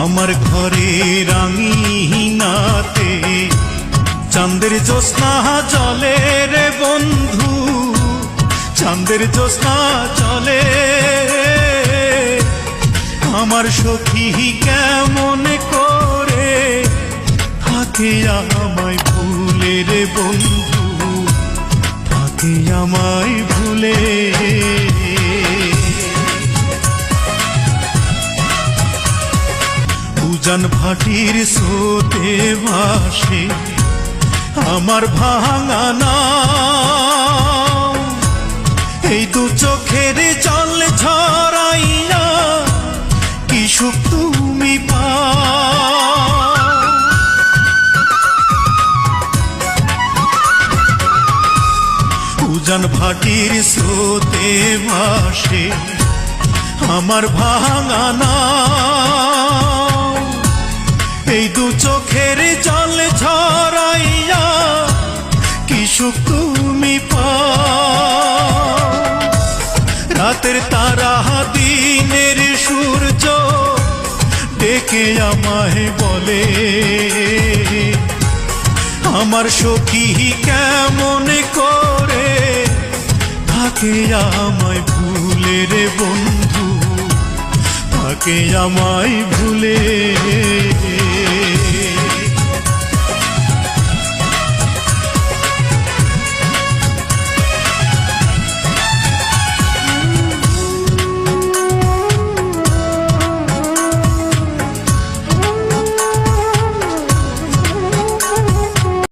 আমার ঘরে রাঙিনাতে চাঁদের জ্যোৎস্না জলে রে বন্ধু, চাঁদের জ্যোৎস্না জলে। আমার সখী কেমন করে থাকে আমায় ভুলে রে বন্ধু, থাকে আমায় ভুলে। উজান ভাটির স্রোতে ভাসে আমার ভাঙা নাও, এই দু চোখের জল ঝরাইয়া কি সুখ তুমি পাও। উজান ভাটির স্রোতে ভাসে আমার ভাঙা নাও, এই দু চোখের জল ঝরাইয়া কি সুখ তুমি পাও। রাতের তারা দিনের সূর্য ডেকে আমায় বলে, আমার সখী কেমন করে থাকে আমায় ভুলে রে বন্ধু, থাকে আমায় ভুলে।